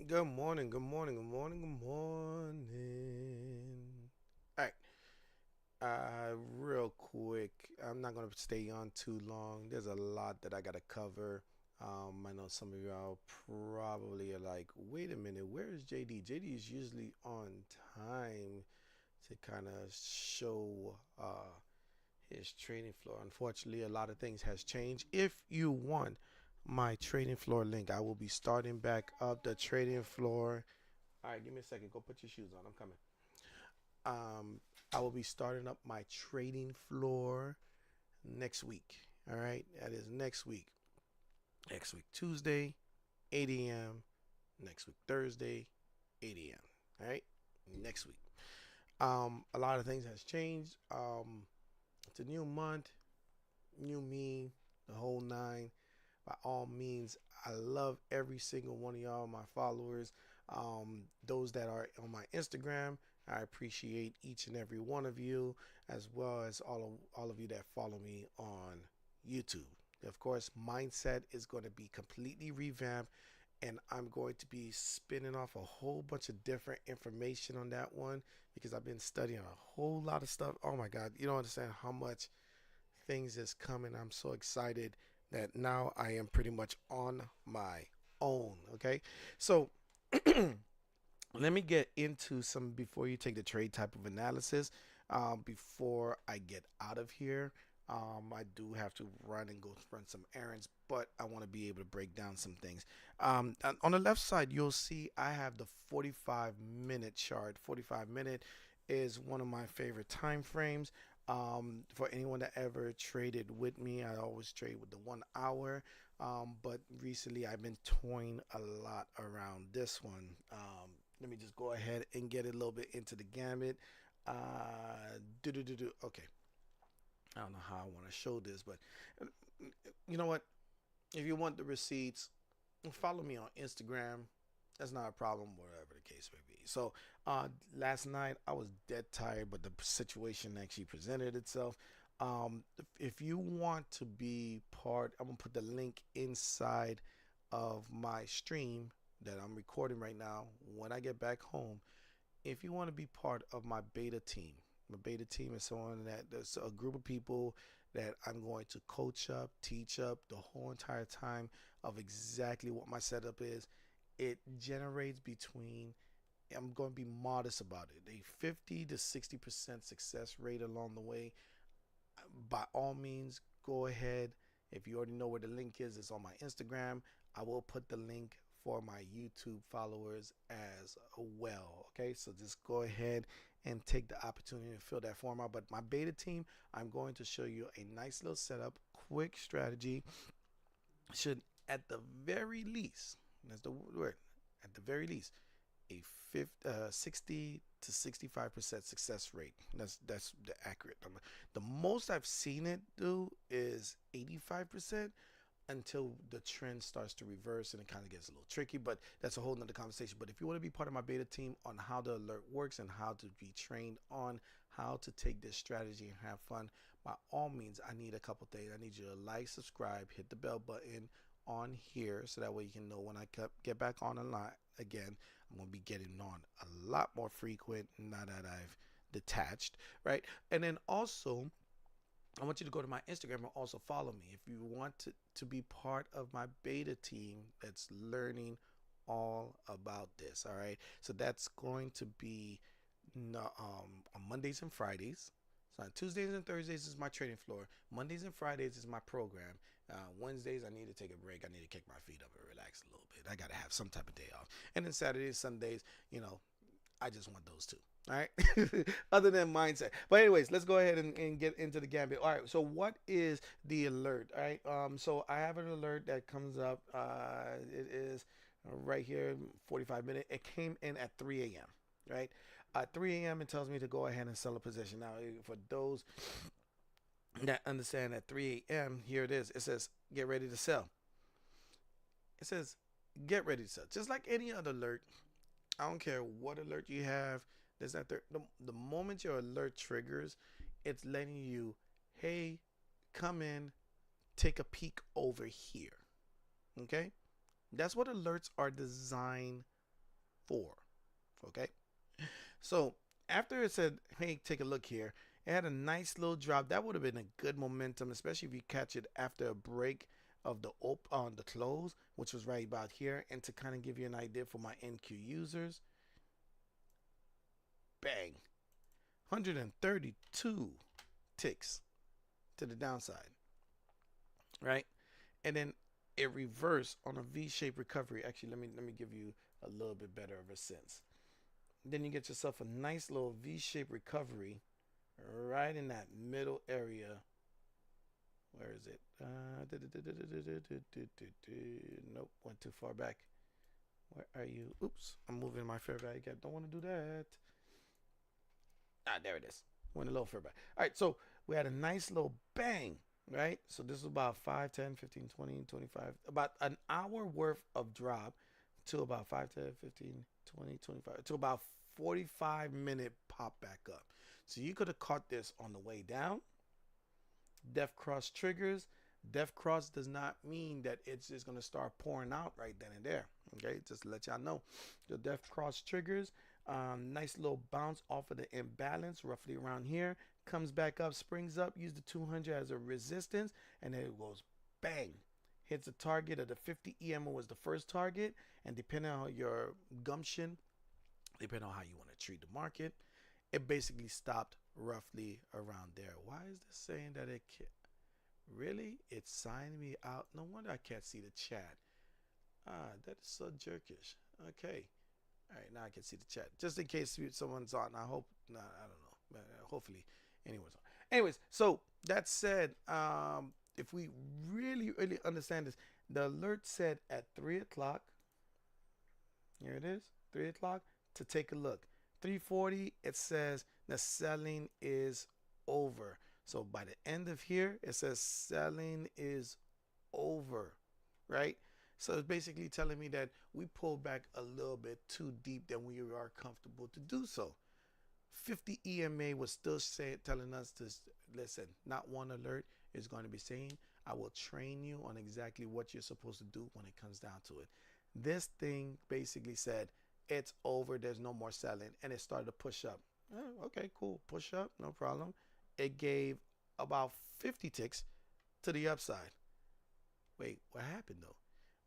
Good morning, good morning, good morning, good morning. All right, real quick, I'm not gonna stay on too long. There's a lot that I gotta cover. I know some of y'all probably are like, wait a minute, where is JD? JD is usually on time to kind of show his trading floor. Unfortunately, a lot of things has changed. If you want my trading floor link, I will be starting back up the trading floor. All right, give me a second. Go put your shoes on. I'm coming. Um, I will be starting up my trading floor next week. All right, that is next week. Next week, Tuesday, 8 a.m. Next week, Thursday, 8 a.m. All right, next week. A lot of things has changed. It's a new month, new me, the whole nine. By all means, I love every single one of y'all, my followers. Those that are on my Instagram, I appreciate each and every one of you, as well as all of you that follow me on YouTube. Of course, mindset is going to be completely revamped, and I'm going to be spinning off a whole bunch of different information on that one because I've been studying a whole lot of stuff. Oh my God, you don't understand how much things is coming. I'm so excited that now I am pretty much on my own. Okay, so let me get into some before you take the trade type of analysis. Before I get out of here, I do have to run and go run some errands, but I want to be able to break down some things. On the left side, you'll see I have the 45-minute chart. 45 minute is one of my favorite time frames. For anyone that ever traded with me, I always trade with the 1 hour. But recently I've been toying a lot around this one. Let me just go ahead and get a little bit into the gamut. Okay, I don't know how I want to show this, but uh, you know what? If you want the receipts, follow me on Instagram. That's not a problem, whatever the case may be. So, last night I was dead tired, but the situation actually presented itself. If you want to be part, I'm gonna put the link inside of my stream that I'm recording right now. When I get back home, if you want to be part of my beta team is someone that there's a group of people that I'm going to coach up, teach up the whole entire time of exactly what my setup is. It generates between, I'm going to be modest about it, a 50 to 60% success rate along the way. By all means, go ahead. If you already know where the link is, it's on my Instagram. I will put the link for my YouTube followers as well. Okay, so just go ahead and take the opportunity to fill that form out. But my beta team, I'm going to show you a nice little setup, quick strategy. Should at the very least, that's the word, at the very least, a 60 to 65% success rate. That's the accurate number. The most I've seen it do is 85% until the trend starts to reverse and it kind of gets a little tricky, but that's a whole nother conversation. But if you want to be part of my beta team on how the alert works and how to be trained on how to take this strategy and have fun, by all means, I need a couple things. I need you to like, subscribe, hit the bell button on here so that way you can know when I get back on a lot again. I'm going to be getting on a lot more frequent now that I've detached, right? And then also, I want you to go to my Instagram and also follow me if you want to be part of my beta team that's learning all about this. All right. So that's going to be on Mondays and Fridays. So on Tuesdays and Thursdays is my trading floor. Mondays and Fridays is my program. Wednesdays, I need to take a break. I need to kick my feet up and relax a little bit. I got to have some type of day off. And then Saturdays, Sundays, I just want those two. All right. Other than mindset. But anyways, let's go ahead and get into the gambit. All right. So what is the alert? All right. So I have an alert that comes up. It is right here, 45 minute. It came in at 3 a.m. Right. At 3 a.m. it tells me to go ahead and sell a position. Now, for those that understand at 3 a.m., here it is. It says get ready to sell. It says get ready to sell. Just like any other alert, I don't care what alert you have. There's that the moment your alert triggers, it's letting you, hey, come in, take a peek over here. Okay? That's what alerts are designed 4. Okay. So after it said, hey, take a look here, it had a nice little drop. That would have been a good momentum, especially if you catch it after a break of the on the close, which was right about here. And to kind of give you an idea for my NQ users, bang, 132 ticks to the downside, right? And then it reversed on a V-shaped recovery. Actually, let me give you a little bit better of a sense. Then you get yourself a nice little V-shaped recovery right in that middle area. Where is it? Nope, went too far back. Where are you? Oops, I'm moving my fair value gap. Don't want to do that. Ah, there it is. Went a little further back. All right, so we had a nice little bang, right? So this was about 5, 10, 15, 20, 25, about an hour worth of drop to about 5, 10, 15, 20, 25, to about 45-minute pop back up. So you could have caught this on the way down. Def cross triggers. Def cross does not mean that it's just going to start pouring out right then and there. Okay, just to let y'all know. The def cross triggers. Nice little bounce off of the imbalance, roughly around here. Comes back up, springs up, use the 200 as a resistance, and then it goes bang. Hits the target of the 50 EMO was the first target, and depending on your gumption, depending on how you want to treat the market, it basically stopped roughly around there. Why is this saying that it can't? Really? It's signing me out? No wonder I can't see the chat. That is so jerkish. Okay. All right, now I can see the chat. Just in case someone's on. I hope, nah, I don't know. But hopefully anyone's on. Anyways, so that said, if we really, really understand this, the alert said at 3 o'clock, here it is, 3 o'clock, to take a look. 3:40, it says the selling is over. So by the end of here, it says selling is over, right? So it's basically telling me that we pulled back a little bit too deep than we are comfortable to do so. 50 EMA was still telling us to listen. Not one alert is going to be saying, I will train you on exactly what you're supposed to do when it comes down to it. This thing basically said, it's over. There's no more selling. And it started to push up. Oh, okay, cool. Push up. No problem. It gave about 50 ticks to the upside. Wait, what happened though?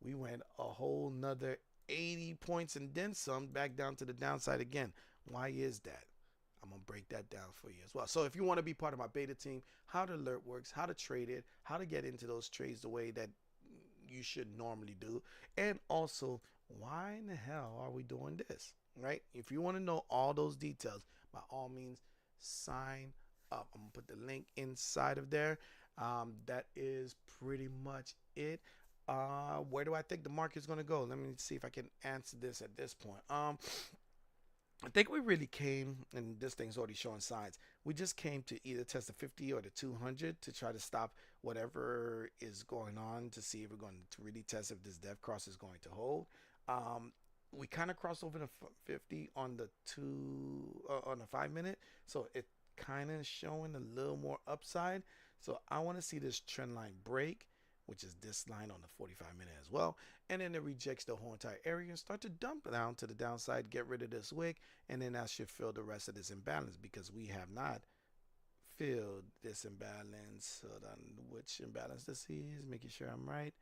We went a whole nother 80 points and then some back down to the downside again. Why is that? I'm going to break that down for you as well. So if you want to be part of my beta team, how the alert works, how to trade it, how to get into those trades the way that you should normally do, and also why in the hell are we doing this, right? If you want to know all those details, by all means, sign up. I'm going to put the link inside of there. That is pretty much it. Where do I think the market's going to go? Let me see if I can answer this at this point. I think we really came, and this thing's already showing signs. We just came to either test the 50 or the 200 to try to stop whatever is going on to see if we're going to really test if this dev cross is going to hold. We kind of crossed over the 50 on the on the 5-minute, so it kind of showing a little more upside. So I want to see this trend line break, which is this line on the 45-minute as well. And then it rejects the whole entire area and start to dump down to the downside, get rid of this wick, and then that should fill the rest of this imbalance because we have not filled this imbalance. Hold on, which imbalance this is, making sure I'm right.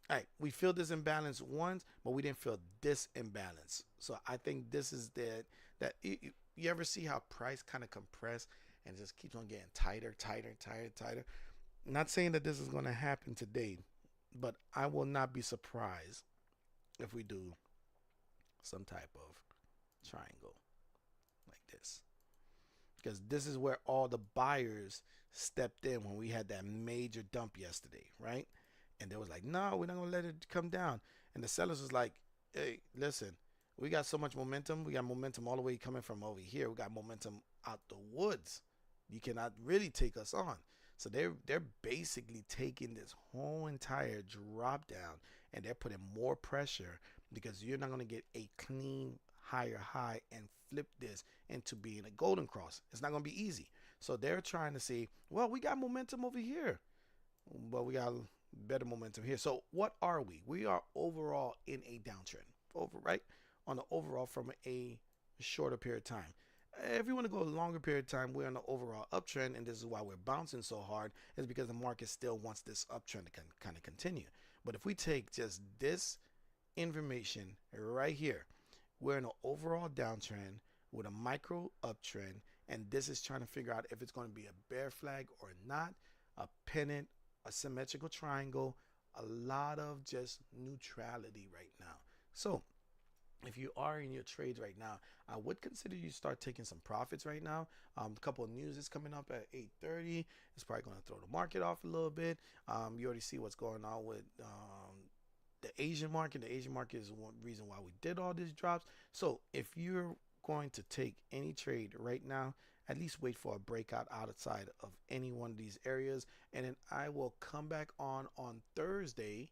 All right, we filled this imbalance once, but we didn't fill this imbalance. So I think this is that you ever see how price kind of compress and just keeps on getting tighter, tighter, tighter, tighter. Not saying that this is going to happen today, but I will not be surprised if we do some type of triangle like this. Because this is where all the buyers stepped in when we had that major dump yesterday, right? And they was like, no, we're not going to let it come down. And the sellers was like, hey, listen, we got so much momentum. We got momentum all the way coming from over here. We got momentum out the woods. You cannot really take us on. So they're basically taking this whole entire drop down and they're putting more pressure because you're not going to get a clean higher high and flip this into being a golden cross. It's not going to be easy. So they're trying to say, well, we got momentum over here, but we got better momentum here. So what are we? We are overall in a downtrend. Right? on the overall from a shorter period of time. If you want to go a longer period of time, we're on the overall uptrend, and this is why we're bouncing so hard, is because the market still wants this uptrend to kind of continue. But if we take just this information right here, we're in an overall downtrend with a micro uptrend, and this is trying to figure out if it's going to be a bear flag or not, a pennant, a symmetrical triangle, a lot of just neutrality right now. So if you are in your trades right now, I would consider you start taking some profits right now. A couple of news is coming up at 8:30. It's probably going to throw the market off a little bit. You already see what's going on with the Asian market. The Asian market is one reason why we did all these drops. So if you're going to take any trade right now, at least wait for a breakout outside of any one of these areas, and then I will come back on Thursday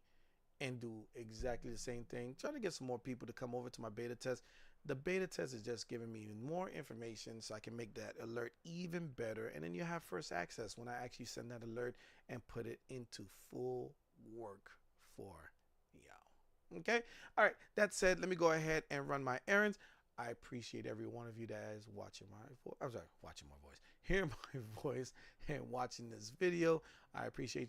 and do exactly the same thing. Trying to get some more people to come over to my beta test. The beta test is just giving me even more information so I can make that alert even better. And then you have first access when I actually send that alert and put it into full work for y'all. Okay? All right. That said, let me go ahead and run my errands. I appreciate every one of you that is watching my voice. I'm sorry, watching my voice, hearing my voice, and watching this video. I appreciate you.